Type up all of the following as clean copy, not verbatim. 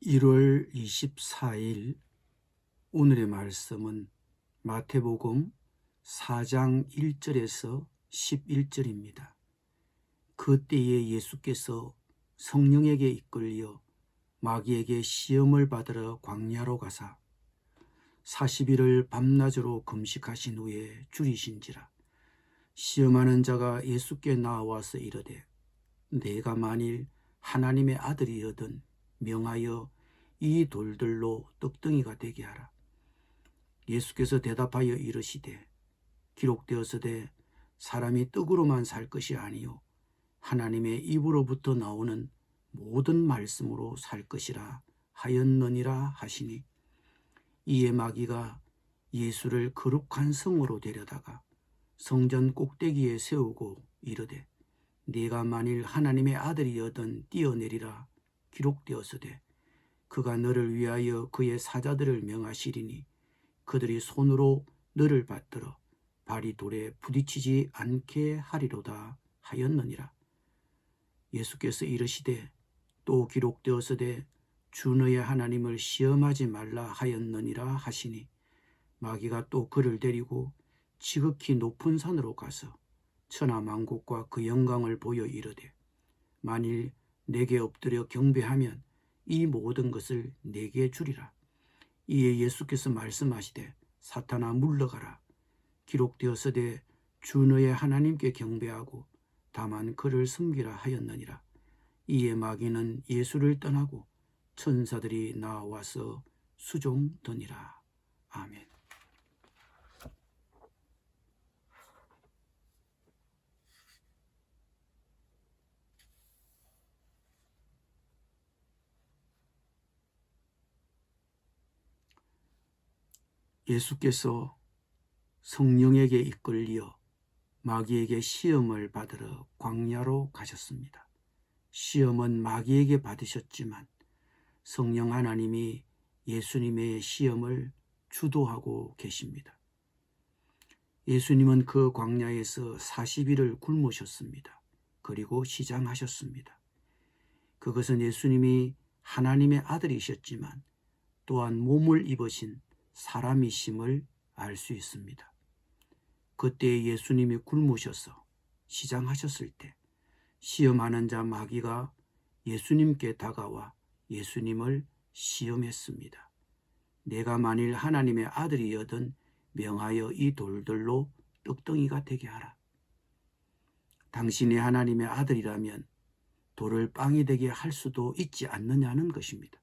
1월 24일 오늘의 말씀은 마태복음 4장 1절에서 11절입니다. 그때에 예수께서 성령에게 이끌려 마귀에게 시험을 받으러 광야로 가사 40일을 밤낮으로 금식하신 후에 줄이신지라. 시험하는 자가 예수께 나와서 이르되 내가 만일 하나님의 아들이거든 명하여 이 돌들로 떡덩이가 되게 하라. 예수께서 대답하여 이르시되 기록되었으되 사람이 떡으로만 살 것이 아니요 하나님의 입으로부터 나오는 모든 말씀으로 살 것이라 하였느니라 하시니, 이에 마귀가 예수를 거룩한 성으로 데려다가 성전 꼭대기에 세우고 이르되 네가 만일 하나님의 아들이여든 뛰어내리라. 기록되었으되 그가 너를 위하여 그의 사자들을 명하시리니 그들이 손으로 너를 받들어 발이 돌에 부딪히지 않게 하리로다 하였느니라. 예수께서 이르시되 또 기록되었으되 주 너의 하나님을 시험하지 말라 하였느니라 하시니, 마귀가 또 그를 데리고 지극히 높은 산으로 가서 천하만국과 그 영광을 보여 이르되 만일 내게 엎드려 경배하면 이 모든 것을 내게 주리라. 이에 예수께서 말씀하시되 사탄아 물러가라. 기록되었으되 주 너의 하나님께 경배하고 다만 그를 섬기라 하였느니라. 이에 마귀는 예수를 떠나고 천사들이 나와서 수종더니라. 아멘. 예수께서 성령에게 이끌려 마귀에게 시험을 받으러 광야로 가셨습니다. 시험은 마귀에게 받으셨지만 성령 하나님이 예수님의 시험을 주도하고 계십니다. 예수님은 그 광야에서 40일을 굶으셨습니다. 그리고 시장하셨습니다. 그것은 예수님이 하나님의 아들이셨지만 또한 몸을 입으신 사람이심을 알 수 있습니다. 그때 예수님이 굶으셔서 시장하셨을 때 시험하는 자 마귀가 예수님께 다가와 예수님을 시험했습니다. 내가 만일 하나님의 아들이여든 명하여 이 돌들로 떡덩이가 되게 하라. 당신이 하나님의 아들이라면 돌을 빵이 되게 할 수도 있지 않느냐는 것입니다.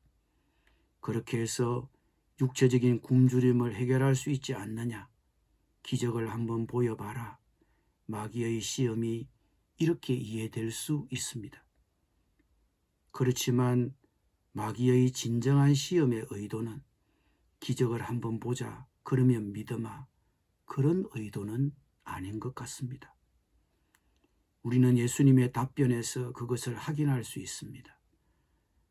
그렇게 해서 육체적인 굶주림을 해결할 수 있지 않느냐? 기적을 한번 보여봐라. 마귀의 시험이 이렇게 이해될 수 있습니다. 그렇지만 마귀의 진정한 시험의 의도는 기적을 한번 보자, 그러면 믿음아, 그런 의도는 아닌 것 같습니다. 우리는 예수님의 답변에서 그것을 확인할 수 있습니다.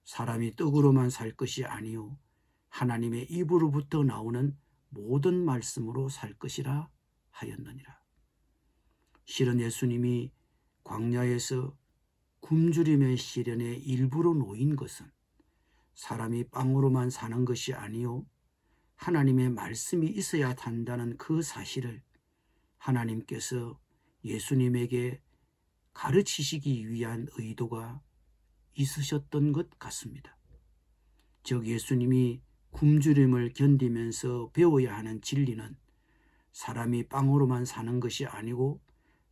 사람이 떡으로만 살 것이 아니요 하나님의 입으로부터 나오는 모든 말씀으로 살 것이라 하였느니라. 실은 예수님이 광야에서 굶주림의 시련에 일부러 놓인 것은 사람이 빵으로만 사는 것이 아니요 하나님의 말씀이 있어야 한다는 그 사실을 하나님께서 예수님에게 가르치시기 위한 의도가 있으셨던 것 같습니다. 즉 예수님이 굶주림을 견디면서 배워야 하는 진리는 사람이 빵으로만 사는 것이 아니고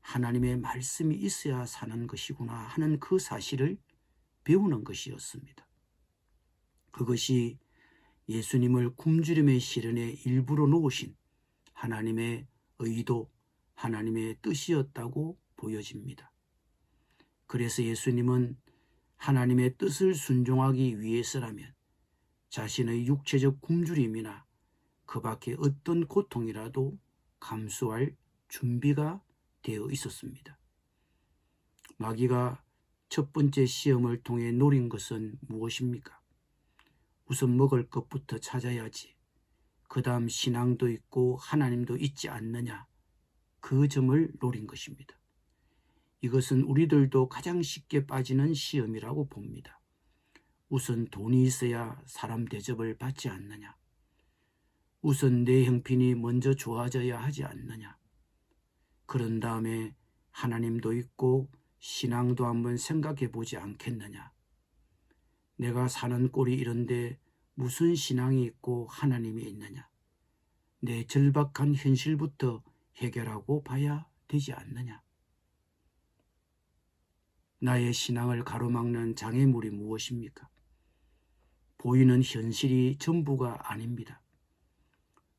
하나님의 말씀이 있어야 사는 것이구나 하는 그 사실을 배우는 것이었습니다. 그것이 예수님을 굶주림의 시련에 일부러 놓으신 하나님의 의도, 하나님의 뜻이었다고 보여집니다. 그래서 예수님은 하나님의 뜻을 순종하기 위해서라면 자신의 육체적 굶주림이나 그 밖에 어떤 고통이라도 감수할 준비가 되어 있었습니다. 마귀가 첫 번째 시험을 통해 노린 것은 무엇입니까? 우선 먹을 것부터 찾아야지. 그 다음 신앙도 있고 하나님도 있지 않느냐. 그 점을 노린 것입니다. 이것은 우리들도 가장 쉽게 빠지는 시험이라고 봅니다. 우선 돈이 있어야 사람 대접을 받지 않느냐? 우선 내 형편이 먼저 좋아져야 하지 않느냐? 그런 다음에 하나님도 있고 신앙도 한번 생각해 보지 않겠느냐? 내가 사는 꼴이 이런데 무슨 신앙이 있고 하나님이 있느냐? 내 절박한 현실부터 해결하고 봐야 되지 않느냐? 나의 신앙을 가로막는 장애물이 무엇입니까? 보이는 현실이 전부가 아닙니다.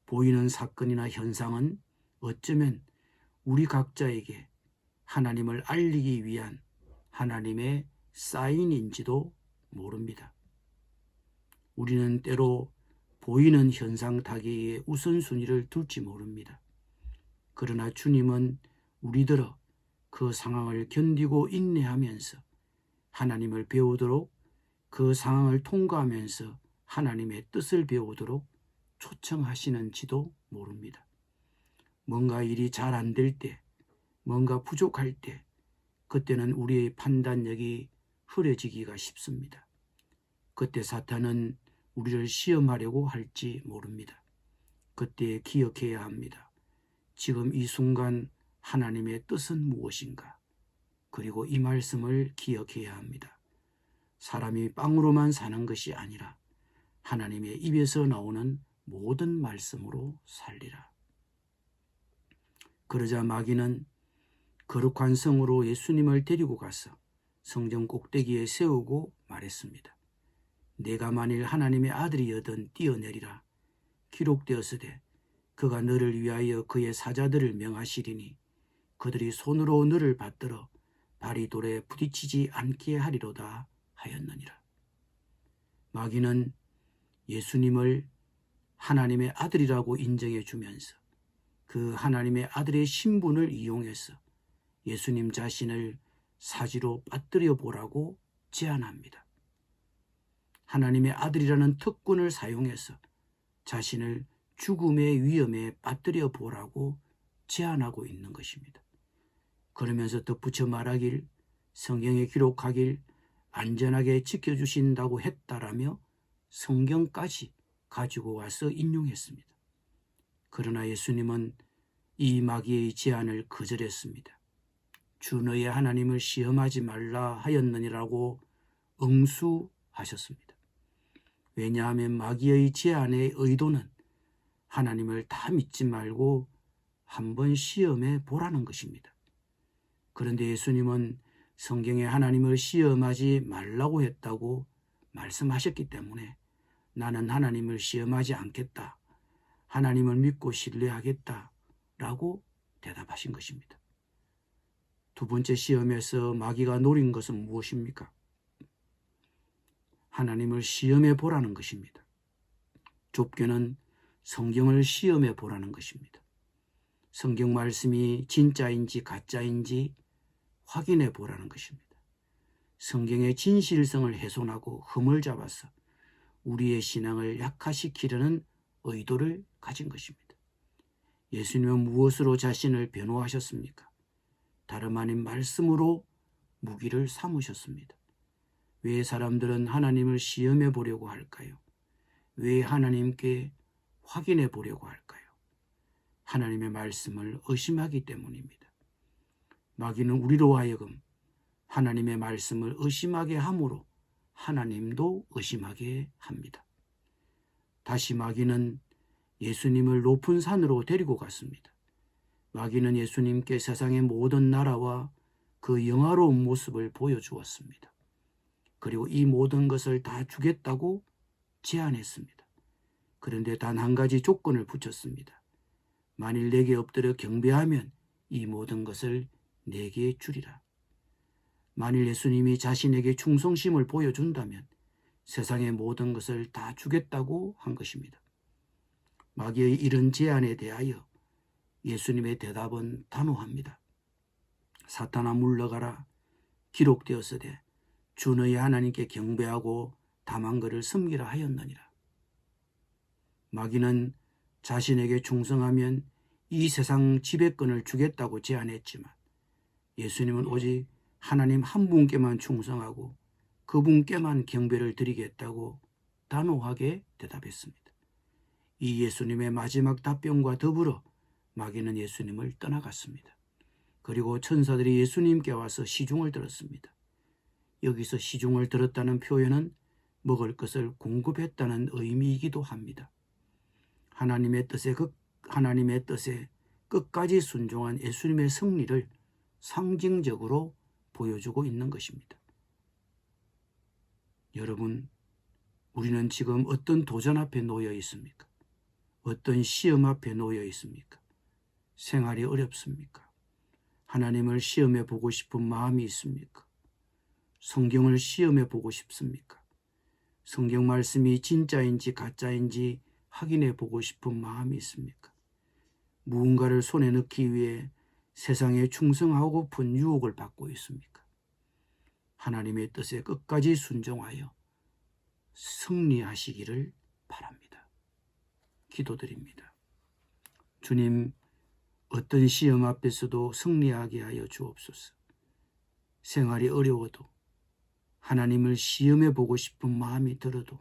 보이는 사건이나 현상은 어쩌면 우리 각자에게 하나님을 알리기 위한 하나님의 사인인지도 모릅니다. 우리는 때로 보이는 현상 타개에 우선순위를 둘지 모릅니다. 그러나 주님은 우리들어 그 상황을 견디고 인내하면서 하나님을 배우도록, 그 상황을 통과하면서 하나님의 뜻을 배우도록 초청하시는지도 모릅니다. 뭔가 일이 잘 안 될 때, 뭔가 부족할 때, 그때는 우리의 판단력이 흐려지기가 쉽습니다. 그때 사탄은 우리를 시험하려고 할지 모릅니다. 그때 기억해야 합니다. 지금 이 순간 하나님의 뜻은 무엇인가? 그리고 이 말씀을 기억해야 합니다. 사람이 빵으로만 사는 것이 아니라 하나님의 입에서 나오는 모든 말씀으로 살리라. 그러자 마귀는 거룩한 성으로 예수님을 데리고 가서 성전 꼭대기에 세우고 말했습니다. 내가 만일 하나님의 아들이여든 뛰어내리라. 기록되었으되 그가 너를 위하여 그의 사자들을 명하시리니 그들이 손으로 너를 받들어 발이 돌에 부딪히지 않게 하리로다 하였느니라. 마귀는 예수님을 하나님의 아들이라고 인정해 주면서 그 하나님의 아들의 신분을 이용해서 예수님 자신을 사지로 빠뜨려 보라고 제안합니다. 하나님의 아들이라는 특권을 사용해서 자신을 죽음의 위험에 빠뜨려 보라고 제안하고 있는 것입니다. 그러면서 덧붙여 말하길, 성경에 기록하길 안전하게 지켜주신다고 했다라며 성경까지 가지고 와서 인용했습니다. 그러나 예수님은 이 마귀의 제안을 거절했습니다. 주 너의 하나님을 시험하지 말라 하였느니라고 응수하셨습니다. 왜냐하면 마귀의 제안의 의도는 하나님을 다 믿지 말고 한번 시험해 보라는 것입니다. 그런데 예수님은 성경에 하나님을 시험하지 말라고 했다고 말씀하셨기 때문에 나는 하나님을 시험하지 않겠다. 하나님을 믿고 신뢰하겠다. 라고 대답하신 것입니다. 두 번째 시험에서 마귀가 노린 것은 무엇입니까? 하나님을 시험해 보라는 것입니다. 좁게는 성경을 시험해 보라는 것입니다. 성경 말씀이 진짜인지 가짜인지 확인해 보라는 것입니다. 성경의 진실성을 훼손하고 흠을 잡아서 우리의 신앙을 약화시키려는 의도를 가진 것입니다. 예수님은 무엇으로 자신을 변호하셨습니까? 다름 아닌 말씀으로 무기를 삼으셨습니다. 왜 사람들은 하나님을 시험해 보려고 할까요? 왜 하나님께 확인해 보려고 할까요? 하나님의 말씀을 의심하기 때문입니다. 마귀는 우리로 하여금 하나님의 말씀을 의심하게 함으로 하나님도 의심하게 합니다. 다시 마귀는 예수님을 높은 산으로 데리고 갔습니다. 마귀는 예수님께 세상의 모든 나라와 그 영화로운 모습을 보여주었습니다. 그리고 이 모든 것을 다 주겠다고 제안했습니다. 그런데 단 한 가지 조건을 붙였습니다. 만일 내게 엎드려 경배하면 이 모든 것을 내게 주리라. 만일 예수님이 자신에게 충성심을 보여준다면 세상의 모든 것을 다 주겠다고 한 것입니다. 마귀의 이런 제안에 대하여 예수님의 대답은 단호합니다. 사탄아 물러가라. 기록되었으되 주 너의 하나님께 경배하고 다만 그를 섬기라 하였느니라. 마귀는 자신에게 충성하면 이 세상 지배권을 주겠다고 제안했지만 예수님은 오직 하나님 한 분께만 충성하고 그분께만 경배를 드리겠다고 단호하게 대답했습니다. 이 예수님의 마지막 답변과 더불어 마귀는 예수님을 떠나갔습니다. 그리고 천사들이 예수님께 와서 시중을 들었습니다. 여기서 시중을 들었다는 표현은 먹을 것을 공급했다는 의미이기도 합니다. 하나님의 뜻에 끝까지 순종한 예수님의 승리를 상징적으로 보여주고 있는 것입니다. 여러분, 우리는 지금 어떤 도전 앞에 놓여 있습니까? 어떤 시험 앞에 놓여 있습니까? 생활이 어렵습니까? 하나님을 시험해 보고 싶은 마음이 있습니까? 성경을 시험해 보고 싶습니까? 성경 말씀이 진짜인지 가짜인지 확인해 보고 싶은 마음이 있습니까? 무언가를 손에 넣기 위해 세상에 충성하고픈 유혹을 받고 있습니까? 하나님의 뜻에 끝까지 순종하여 승리하시기를 바랍니다. 기도드립니다. 주님, 어떤 시험 앞에서도 승리하게 하여 주옵소서. 생활이 어려워도 하나님을 시험해 보고 싶은 마음이 들어도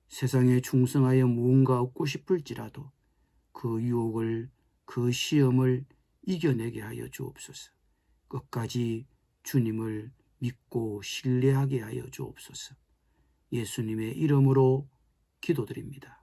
세상에 충성하여 무언가 얻고 싶을지라도 그 유혹을, 그 시험을 이겨내게 하여 주옵소서. 끝까지 주님을 믿고 신뢰하게 하여 주옵소서. 예수님의 이름으로 기도드립니다.